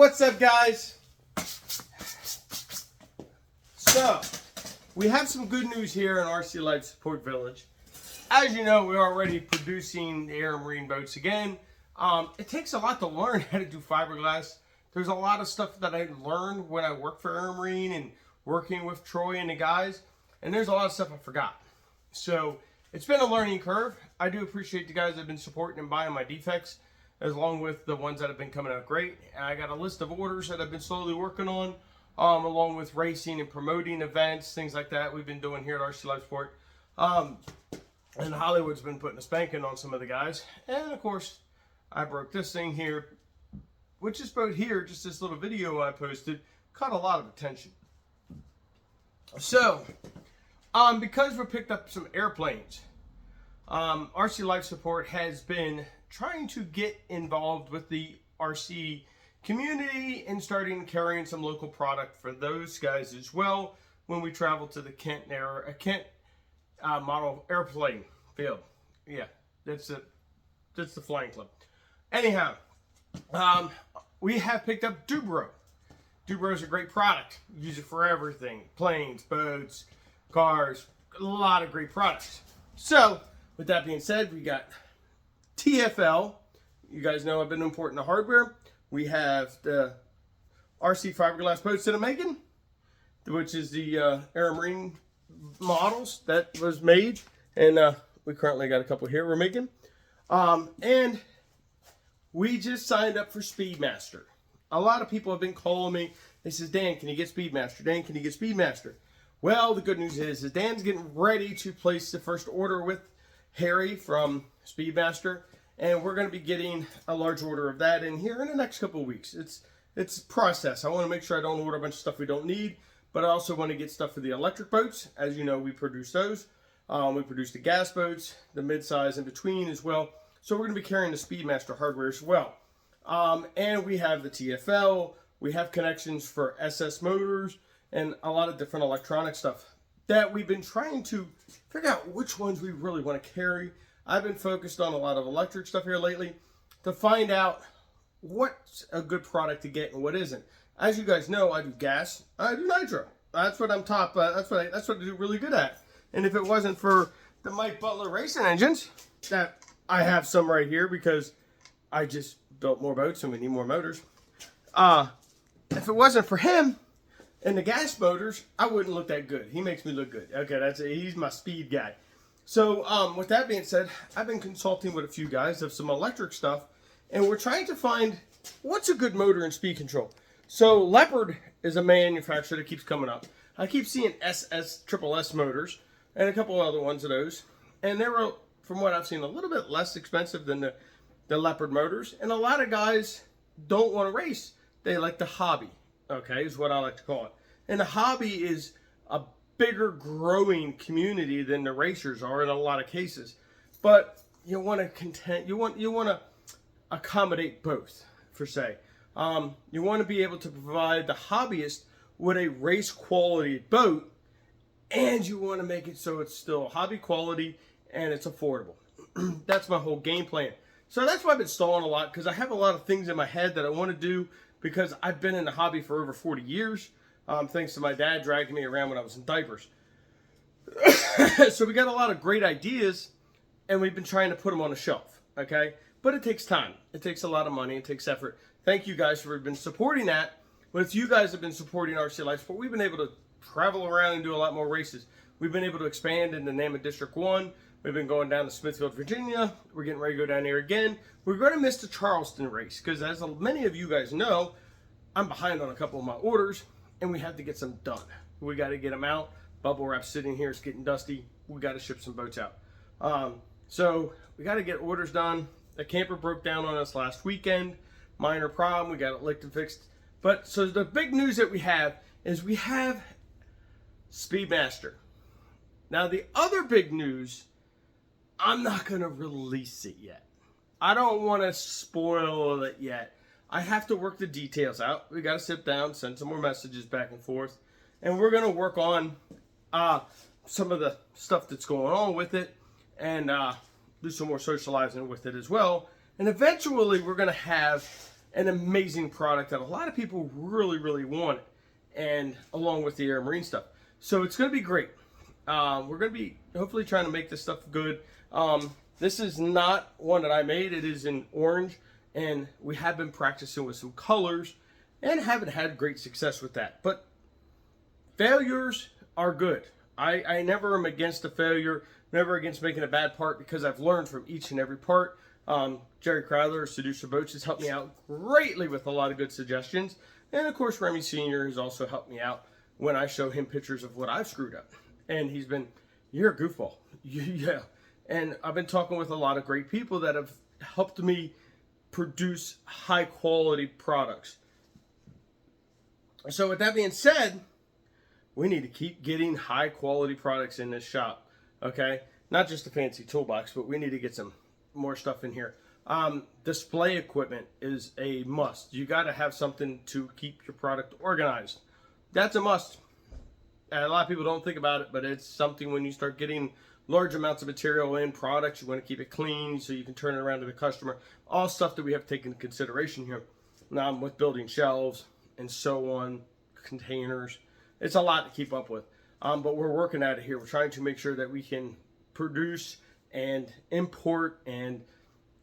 What's up, guys? So, we have some good news here in RC Life Support Village. As you know, we're already producing the Air Marine boats again. It takes a lot to learn how to do fiberglass. There's a lot of stuff that I learned when I worked for Air Marine and working with Troy and the guys, and there's a lot of stuff I forgot. So, it's been a learning curve. I do appreciate the guys that have been supporting and buying my defects, along with the ones that have been coming out great. And I got a list of orders that I've been slowly working on, along with racing and promoting events, things like that we've been doing here at RC Life Sport. And Hollywood's been putting a spanking on some of the guys. And of course, I broke this thing here, which this boat here, just this little video I posted, caught a lot of attention. So, because we picked up some airplanes, RC Life Support has been trying to get involved with the RC community and starting carrying some local product for those guys as well when we travel to the Kent model airplane field. Yeah, that's the flying club. Anyhow, we have picked up Dubro. Dubro is a great product. Use it for everything: planes, boats, cars, a lot of great products. So, with that being said, we got TFL. You guys know I've been importing the hardware. We have the RC fiberglass boats that I'm making, which is the Air Marine models that was made, and we currently got a couple here we're making. And we just signed up for Speedmaster. A lot of people have been calling me. They says, Dan, can you get Speedmaster? Dan, can you get Speedmaster? Well, the good news is Dan's getting ready to place the first order with Harry from Speedmaster, and we're going to be getting a large order of that in here in the next couple of weeks. It's a process. I want to make sure I don't order a bunch of stuff we don't need, but I also want to get stuff for the electric boats. As you know, we produce those. We produce the gas boats, the mid-size in between as well. So we're going to be carrying the Speedmaster hardware as well. And we have the TFL. We have connections for SS motors and a lot of different electronic stuff that we've been trying to figure out which ones we really want to carry. I've been focused on a lot of electric stuff here lately to find out what's a good product to get and what isn't. As you guys know, I do gas, I do nitro. That's what I'm top. That's what I do really good at. And if it wasn't for the Mike Butler racing engines, that I have some right here because I just built more boats and we need more motors. If it wasn't for him and the gas motors, I wouldn't look that good. He makes me look good. Okay, he's my speed guy. So, with that being said, I've been consulting with a few guys of some electric stuff, and we're trying to find what's a good motor and speed control. So, Leopard is a manufacturer that keeps coming up. I keep seeing Triple S motors and a couple other ones of those, and they were, from what I've seen, a little bit less expensive than the Leopard motors. And a lot of guys don't want to race; they like the hobby. Okay, is what I like to call it. And the hobby is a bigger growing community than the racers are in a lot of cases. But you want to accommodate both, per se. You want to be able to provide the hobbyist with a race quality boat, and you want to make it so it's still hobby quality and it's affordable. That's my whole game plan. So that's why I've been stalling a lot, because I have a lot of things in my head that I want to do, because I've been in the hobby for over 40 years, thanks to my dad dragging me around when I was in diapers. So we got a lot of great ideas, and we've been trying to put them on the shelf, okay? But it takes time. It takes a lot of money. It takes effort. Thank you guys for been supporting that. With you guys have been supporting RC Life Sport, we've been able to travel around and do a lot more races. We've been able to expand in the name of District 1. We've been going down to Smithfield, Virginia. We're getting ready to go down here again. We're going to miss the Charleston race because, as many of you guys know, I'm behind on a couple of my orders, and we have to get some done. We got to get them out. Bubble wrap sitting here. It's getting dusty. We got to ship some boats out. So we got to get orders done. The camper broke down on us last weekend. Minor problem. We got it licked and fixed. But so the big news that we have is we have Speedmaster. Now the other big news, I'm not going to release it yet. I don't want to spoil it yet. I have to work the details out. We got to sit down, send some more messages back and forth, and we're going to work on some of the stuff that's going on with it, and do some more socializing with it as well. And eventually, we're going to have an amazing product that a lot of people really, really want, and along with the Air Marine stuff. So it's going to be great. We're going to be hopefully trying to make this stuff good. This is not one that I made. It is in orange, and we have been practicing with some colors and haven't had great success with that. But failures are good. I never am against a failure, never against making a bad part, because I've learned from each and every part. Jerry Crowther, Seducer Boats, has helped me out greatly with a lot of good suggestions. And of course, Remy Sr. has also helped me out when I show him pictures of what I've screwed up. And he's been, you're a goofball. Yeah. And I've been talking with a lot of great people that have helped me produce high quality products. So with that being said, we need to keep getting high quality products in this shop. Okay? Not just a fancy toolbox, but we need to get some more stuff in here. Display equipment is a must. You got to have something to keep your product organized. That's a must. And a lot of people don't think about it, but it's something when you start getting large amounts of material in products, you want to keep it clean so you can turn it around to the customer. All stuff that we have to take into consideration here. Now, with building shelves and so on, containers, it's a lot to keep up with. But we're working at it here. We're trying to make sure that we can produce and import and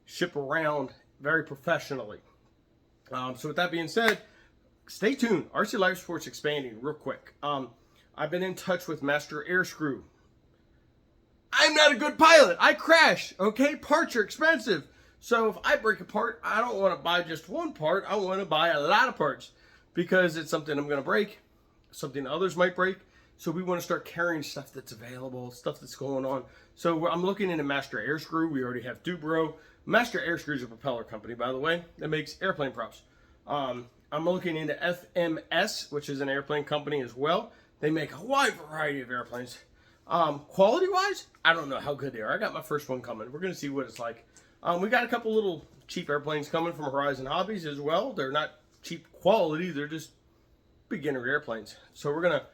ship around very professionally. So with that being said, stay tuned. RC Life Sports expanding real quick. I've been in touch with Master Air Screw. I'm not a good pilot. I crash. Okay, parts are expensive. So if I break a part, I don't want to buy just one part. I want to buy a lot of parts because it's something I'm going to break, something others might break. So we want to start carrying stuff that's available, stuff that's going on. So I'm looking into Master Air Screw. We already have Dubro. Master Air Screw is a propeller company, by the way, that makes airplane props. I'm looking into FMS, which is an airplane company as well. They make a wide variety of airplanes. Quality-wise, I don't know how good they are. I got my first one coming. We're going to see what it's like. We got a couple little cheap airplanes coming from Horizon Hobbies as well. They're not cheap quality. They're just beginner airplanes. So we're going to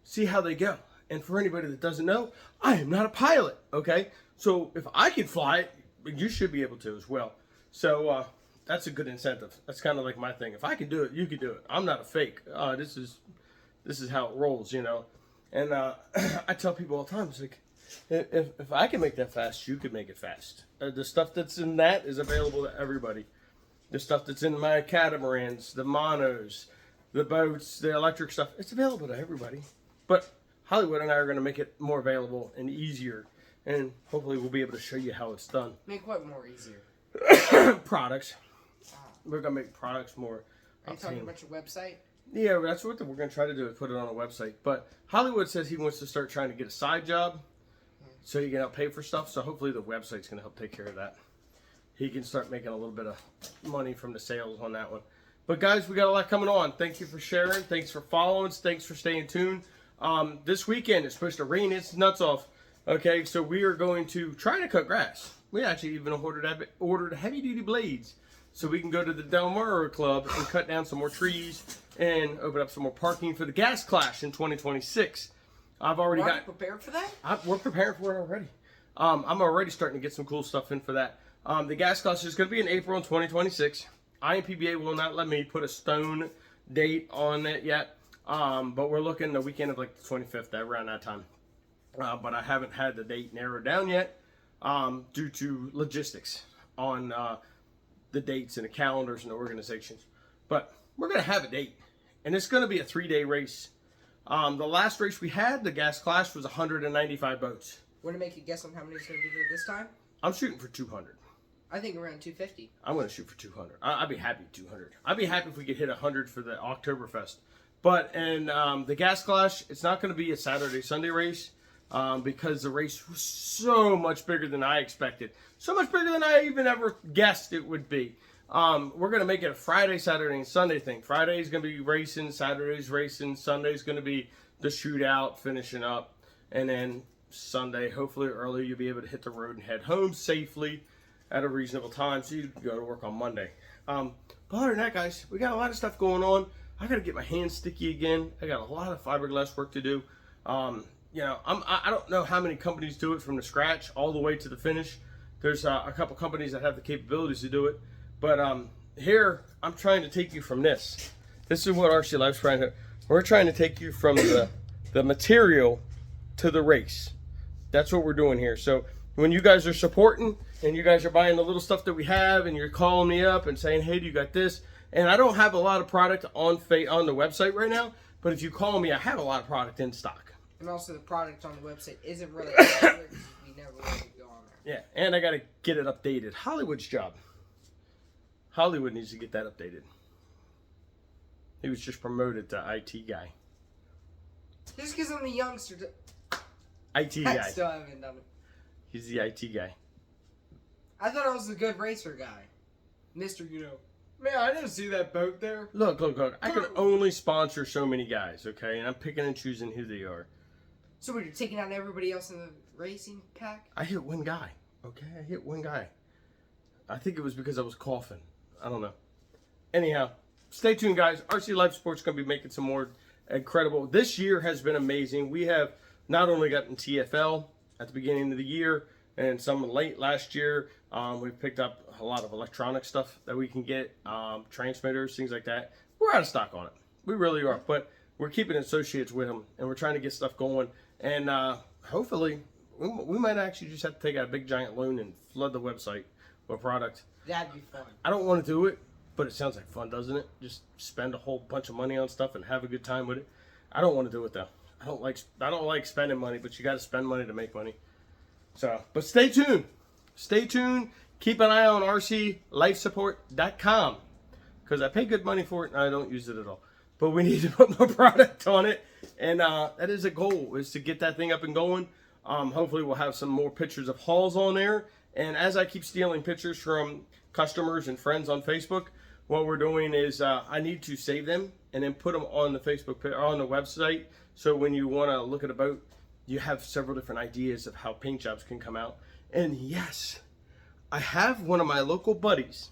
see how they go. And for anybody that doesn't know, I am not a pilot, okay? So if I can fly it, you should be able to as well. So that's a good incentive. That's kind of like my thing. If I can do it, you can do it. I'm not a fake. This is how it rolls, you know. And I tell people all the time, it's like, if I can make that fast, you can make it fast. The stuff that's in that is available to everybody. The stuff that's in my catamarans, the monos, the boats, the electric stuff, it's available to everybody. But Hollywood and I are going to make it more available and easier. And hopefully we'll be able to show you how it's done. Make what more easier? Products. We're going to make products more. Are you talking about your website? Yeah, that's what we're going to try to do, is put it on a website. But Hollywood says he wants to start trying to get a side job so he can help pay for stuff. So hopefully the website's going to help take care of that. He can start making a little bit of money from the sales on that one. But guys, we got a lot coming on. Thank you for sharing. Thanks for following us. Thanks for staying tuned. This weekend it's supposed to rain its nuts off. Okay, so we are going to try to cut grass. We actually even ordered heavy-duty blades so we can go to the Del Mar Club and cut down some more trees and open up some more parking for the Gas Clash in 2026. I've already got... prepared for that? We're preparing for it already. I'm already starting to get some cool stuff in for that. The Gas Clash is going to be in April in 2026. IMPBA will not let me put a stone date on it yet, but we're looking the weekend of like the 25th, around that time. But I haven't had the date narrowed down yet due to logistics on the dates and the calendars and the organizations. But we're going to have a date, and it's going to be a 3-day race. The last race we had, the Gas Clash, was 195 boats. Want to make a guess on how many is going to be there this time? I'm shooting for 200. I think around 250. I'm going to shoot for 200. I'd be happy 200. I'd be happy if we could hit 100 for the Oktoberfest. But in the Gas Clash, it's not going to be a Saturday, Sunday race because the race was so much bigger than I expected. So much bigger than I even ever guessed it would be. We're going to make it a Friday, Saturday, and Sunday thing. Friday's going to be racing, Saturday's racing, Sunday's going to be the shootout, finishing up. And then Sunday, hopefully early, you'll be able to hit the road and head home safely at a reasonable time so you can go to work on Monday. But other than that, guys, we got a lot of stuff going on. I got to get my hands sticky again. I got a lot of fiberglass work to do. You know, I don't know how many companies do it from the scratch all the way to the finish. There's a couple companies that have the capabilities to do it. But here I'm trying to take you from this. This is what RC Life's trying to. We're trying to take you from the material to the race. That's what we're doing here. So when you guys are supporting and you guys are buying the little stuff that we have, and you're calling me up and saying, "Hey, do you got this?" And I don't have a lot of product on the website right now, but if you call me, I have a lot of product in stock. And also, the product on the website isn't really popular because we never really go on there. Yeah, and I got to get it updated. Hollywood's job. Hollywood needs to get that updated. He was just promoted to IT guy. Just because I'm the youngster. IT I guy. still haven't done it. He's the IT guy. I thought I was the good racer guy. Mr. Man, I didn't see that boat there. Look. I can only sponsor so many guys, okay? And I'm picking and choosing who they are. So what, you're taking out everybody else in the racing pack? I hit one guy, okay? I hit one guy. I think it was because I was coughing. I don't know. Anyhow, stay tuned, guys. RC Life Sports is going to be making some more incredible. This year has been amazing. We have not only gotten TFL at the beginning of the year and some late last year. We've picked up a lot of electronic stuff that we can get, transmitters, things like that. We're out of stock on it. We really are. But we're keeping associates with them, and we're trying to get stuff going. And hopefully, we might actually just have to take out a big giant loan and flood the website with product. That'd be fun. I don't want to do it, but it sounds like fun, doesn't it? Just spend a whole bunch of money on stuff and have a good time with it. I don't want to do it though. I don't like spending money, but you got to spend money to make money. So, but stay tuned. Stay tuned. Keep an eye on rclifesupport.com because I pay good money for it and I don't use it at all. But we need to put more product on it, and that is a goal, is to get that thing up and going. Hopefully we'll have some more pictures of hauls on there. And as I keep stealing pictures from customers and friends on Facebook, what we're doing is I need to save them and then put them on the Facebook or on the website. So when you want to look at a boat, you have several different ideas of how paint jobs can come out. And yes, I have one of my local buddies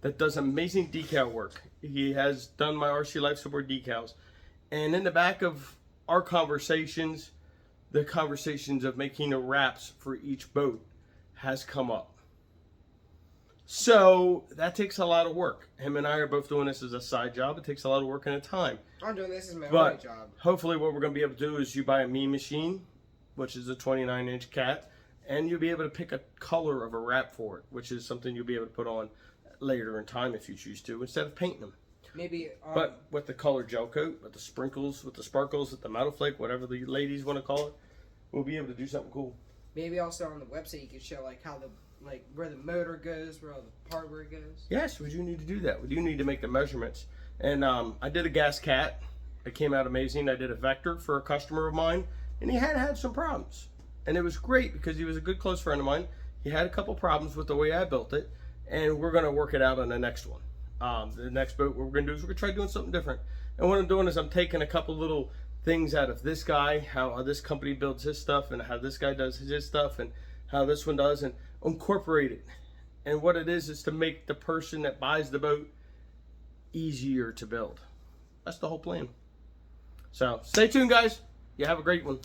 that does amazing decal work. He has done my RC Life Support decals. And in the back of our conversations, the conversations of making the wraps for each boat has come up. So that takes a lot of work. Him and I are both doing this as a side job. It takes a lot of work and a time. I'm doing this as my But only job. hopefully what we're going to be able to do is you buy a Me machine, which is a 29-inch cat, and you'll be able to pick a color of a wrap for it, which is something you'll be able to put on later in time if you choose to, instead of painting them. Maybe. But with the color gel coat, with the sprinkles, with the sparkles, with the metal flake, whatever the ladies want to call it, we'll be able to do something cool. Maybe also on the website you could show like how where the motor goes, where all the hardware goes. Yes, we do need to do that. We do need to make the measurements. And I did a gas cat. It came out amazing. I did a Vector for a customer of mine, and he had some problems. And it was great because he was a good close friend of mine. He had a couple problems with the way I built it, and we're going to work it out on the next one. The next boat what we're going to do is we're going to try doing something different. And what I'm doing is I'm taking a couple little things out of this guy, how this company builds his stuff, and how this guy does his stuff, and how this one does, and incorporate it. And what it is to make the person that buys the boat easier to build. That's the whole plan. So stay tuned, guys. You have a great one.